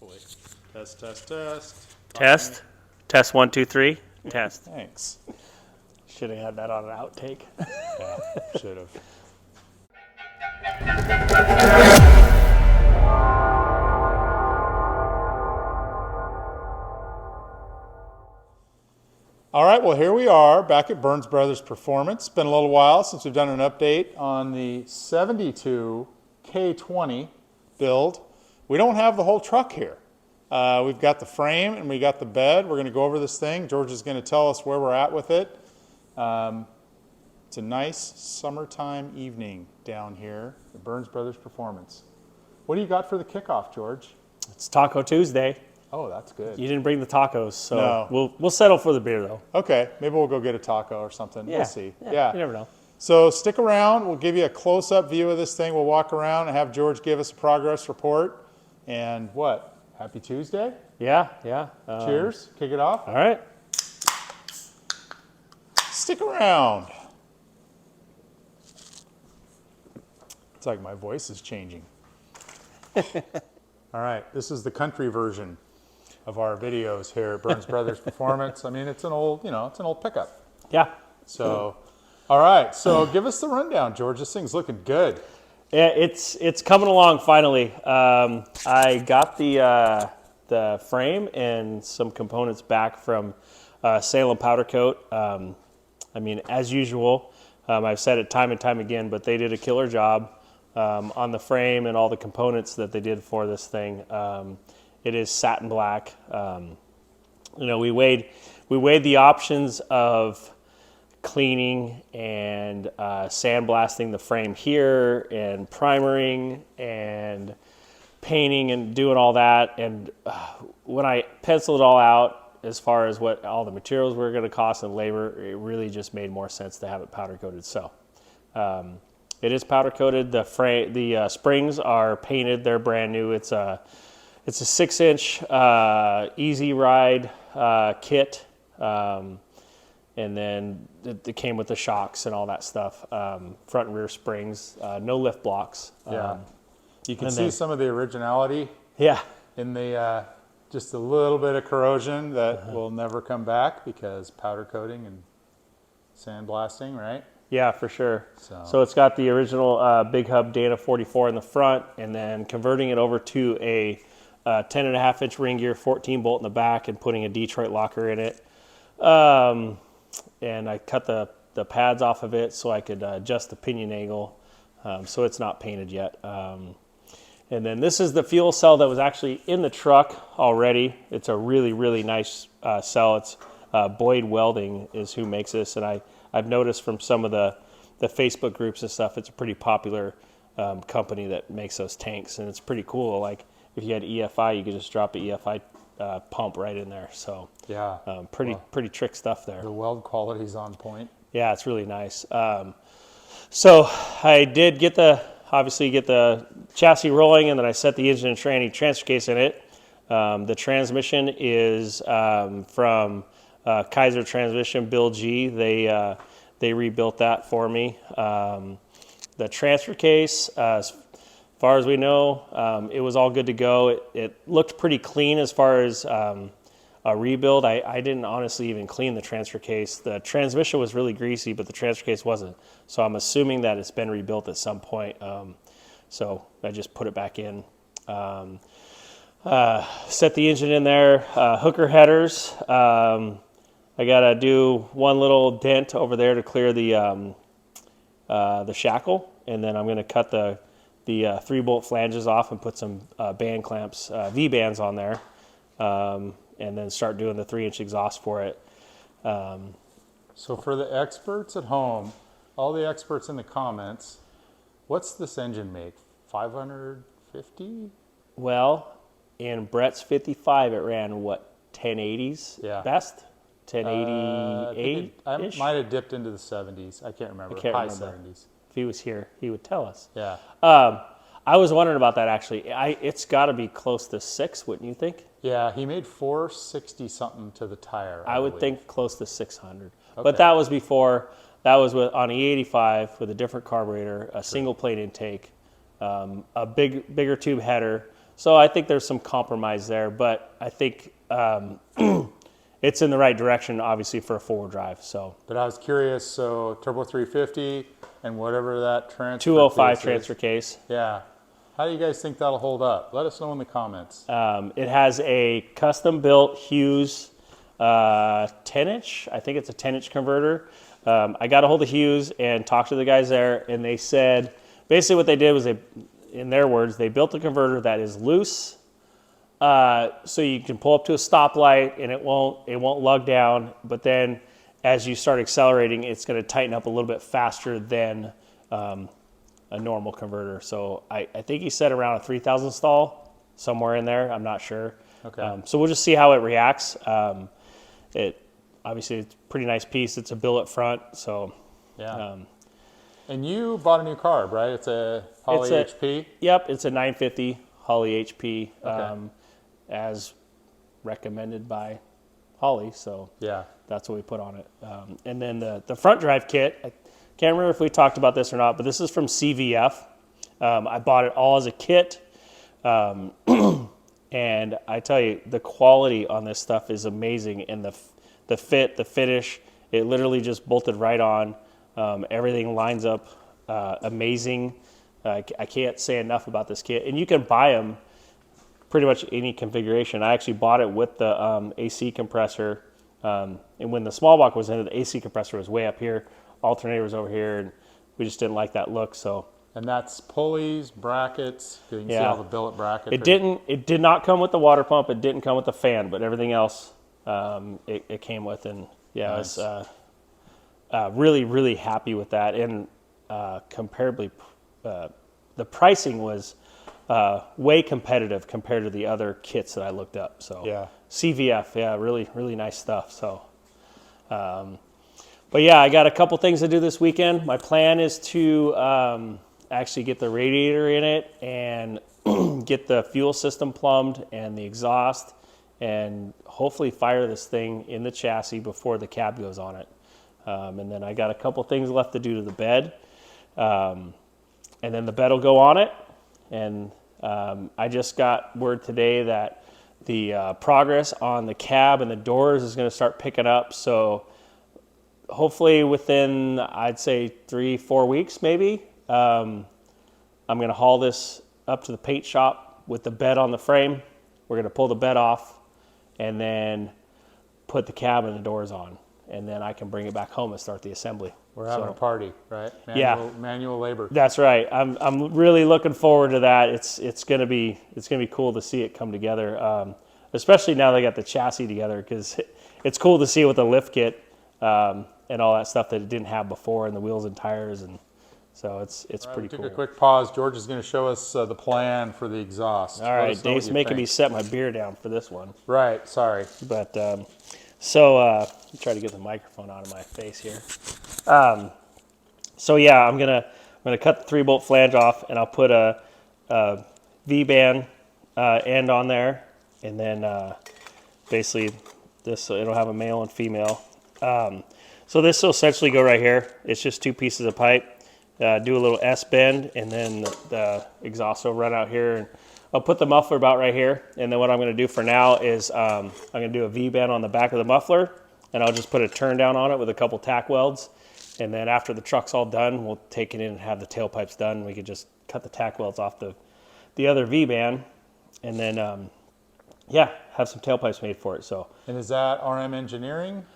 hopefully. Test, test, test. Test. Test 1, 2, 3. Yeah, Test. thanks. Should have had that on an outtake. Yeah, should have. All right, well, here we are back at Burns Brothers Performance. It's been a little while since we've done an update on the 72 K-20 build. We don't have the whole truck here. We've got the frame and we got the bed. We're going to go over this thing. George is going to tell us where we're at with it. It's a nice summertime evening down here at Burns Brothers Performance. What do you got for the kickoff, George? It's Taco Tuesday. Oh, that's good. You didn't bring the tacos, so No. we'll settle for the beer though. Okay, maybe we'll go get a taco or something. Yeah. We'll see. Yeah, you never know. So stick around. We'll give you a close-up view of this thing. We'll walk around and have George give us a progress report. And what? Happy Tuesday. Yeah. Cheers. Kick it off. All right. Stick around. It's like my voice is changing. All right, this is the country version of our videos here at Burns Brothers Performance. I mean, it's an old, it's an old pickup. Yeah. So, all right, so give us the rundown, George. This thing's looking good. Yeah, it's coming along finally. I got the frame and some components back from Salem Powder Coat. I mean, as usual, I've said it time and time again, but they did a killer job on the frame and all the components that they did for this thing. It is satin black. We weighed the options of cleaning and sandblasting the frame here and primering and painting and doing all that. And when I penciled it all out as far as what all the materials were going to cost and labor, it really just made more sense to have it powder coated. So it is powder coated. The springs are painted. They're brand new. It's a 6-inch easy ride kit. And then it came with the shocks and all that stuff. Front and rear springs, no lift blocks. Yeah. You can see some of the originality. Yeah. In the just a little bit of corrosion that will never come back because powder coating and sandblasting, right? Yeah, for sure. So it's got the original Big Hub Dana 44 in the front, and then converting it over to a 10.5-inch ring gear 14 bolt in the back and putting a Detroit locker in it. And I cut the pads off of it so I could adjust the pinion angle. So it's not painted yet. And then this is the fuel cell that was actually in the truck already. It's a really, really nice cell. It's Boyd Welding is who makes this. And I've noticed from some of the Facebook groups and stuff, it's a pretty popular company that makes those tanks. And it's pretty cool. Like if you had EFI, you could just drop an EFI pump right in there. So yeah, pretty trick stuff there. The weld quality's on point. Yeah, it's really nice. So I did get the chassis rolling, and then I set the engine and tranny transfer case in it. The transmission is from Kaiser Transmission, Bill G. They rebuilt that for me. The transfer case, as far as we know, it was all good to go. It looked pretty clean as far as a rebuild. I didn't honestly even clean the transfer case. The transmission was really greasy, but the transfer case wasn't. So I'm assuming that it's been rebuilt at some point. So I just put it back in. Set the engine in there. Hooker headers. I gotta do one little dent over there to clear the shackle, and then I'm gonna cut the 3-bolt flanges off and put some band clamps, V-bands on there. And then start doing the 3-inch exhaust for it. So for the experts at home, all the experts in the comments, what's this engine make? 550? Well, in Brett's 55, it ran what, 1080s best? 1080-ish? I might have dipped into the 70s. I can't remember. High 70s. If he was here, he would tell us. Yeah. I was wondering about that actually. It's got to be close to 6, wouldn't you think? Yeah, he made 460 something to the tire. I would think close to 600. Okay. But that was before. That was on E85 with a different carburetor, a single plate intake, a bigger tube header. So I think there's some compromise there, but I think it's in the right direction, obviously, for a four-wheel drive. So But I was curious, so turbo 350 and whatever that transfer 205 case transfer is, case. yeah. How do you guys think that'll hold up? Let us know in the comments. It has a custom-built Hughes 10-inch. I think it's a 10-inch converter. I got a hold of Hughes and talked to the guys there, and they said basically what they did was in their words, they built a converter that is loose, so you can pull up to a stoplight and it won't lug down. But then as you start accelerating, it's going to tighten up a little bit faster than a normal converter. So I think he said around a 3,000 stall, somewhere in there. I'm not sure. Okay. So we'll just see how it reacts. Obviously it's a pretty nice piece. It's a billet front, so Yeah. And you bought a new carb, right? It's a Holley HP? Yep, it's a 950 Holley HP, Okay. as recommended by Holley. So Yeah. that's what we put on it. And then the front drive kit, I can't remember if we talked about this or not, but this is from CVF. I bought it all as a kit. And I tell you, the quality on this stuff is amazing. And the fit, the finish, it literally just bolted right on. Everything lines up amazing. I can't say enough about this kit. And you can buy them pretty much any configuration. I actually bought it with the AC compressor. And when the small block was in it, the AC compressor was way up here. Alternator was over here, and we just didn't like that look. So. And that's pulleys, brackets. You can see Yeah. all the billet brackets. It did not come with the water pump. It didn't come with the fan, but everything else it came with. And yeah, Nice. I was really, really happy with that. And comparably, the pricing was way competitive compared to the other kits that I looked up. So Yeah. CVF, yeah, really, really nice stuff. So, but yeah, I got a couple things to do this weekend. My plan is to actually get the radiator in it and get the fuel system plumbed and the exhaust, and hopefully fire this thing in the chassis before the cab goes on it. And then I got a couple things left to do to the bed, and then the bed will go on it. And I just got word today that the progress on the cab and the doors is going to start picking up. So hopefully within, I'd say 3-4 weeks maybe, I'm going to haul this up to the paint shop with the bed on the frame. We're going to pull the bed off and then put the cab and the doors on. And then I can bring it back home and start the assembly. We're having a party, right? Manual labor. That's right. I'm really looking forward to that. It's gonna be cool to see it come together, especially now they got the chassis together, because it's cool to see with the lift kit and all that stuff that it didn't have before, and the wheels and tires, and so it's pretty Took cool. a quick pause. George is going to show us the plan for the exhaust. All right, Dave's making me set my beer down for this one. Right. Sorry. But so try to get the microphone out of my face here. So yeah, I'm gonna cut the 3-bolt flange off, and I'll put a V-band end on there, and then basically this, it'll have a male and female. So this will essentially go right here. It's just 2 pieces of pipe. Do a little S bend, and then the exhaust will run out here, and I'll put the muffler about right here. And then what I'm going to do for now is I'm going to do a V-bend on the back of the muffler, and I'll just put a turn down on it with a couple tack welds. And then after the truck's all done, we'll take it in and have the tailpipes done. We could just cut the tack welds off the other V-band, and then yeah, have some tailpipes made for it. So. And is that RM Engineering?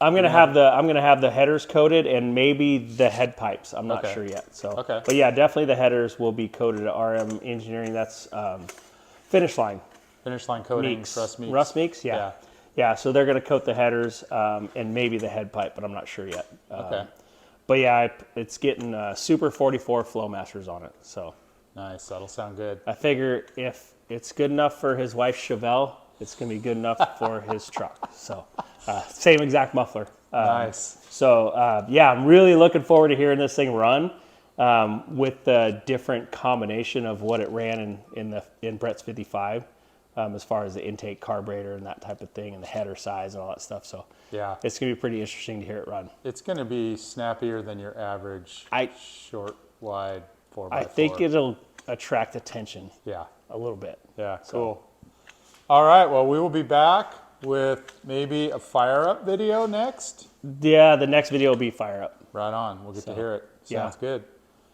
I'm gonna have the headers coated, and maybe the head pipes. I'm not sure yet. So, okay. But yeah, definitely the headers will be coated at RM Engineering. That's Finish Line. Finish Line coating. Meeks. Russ Meeks. Meeks, yeah. Yeah, so they're gonna coat the headers and maybe the head pipe, but I'm not sure yet. Okay. But yeah, it's getting Super 44 Flowmasters on it. So nice. That'll sound good. I figure if it's good enough for his wife Chevelle, it's gonna be good enough for his truck. So. Same exact muffler. Nice. So yeah, I'm really looking forward to hearing this thing run with the different combination of what it ran in Brett's 55, as far as the intake carburetor and that type of thing, and the header size and all that stuff. So yeah, it's gonna be pretty interesting to hear it run. It's gonna be snappier than your average short, wide 4x4. I think it'll attract attention. Yeah. a little bit. Yeah, cool. All right, well, we will be back with maybe a fire up video next. Yeah, the next video will be fire up. Right on. We'll get to hear it. Sounds good.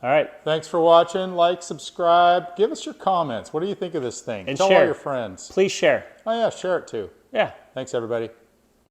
All right. Thanks for watching. Like, subscribe. Give us your comments. What do you think of this thing? And Tell share. all your friends. Please share. Oh, yeah, share it too. Yeah. Thanks, everybody.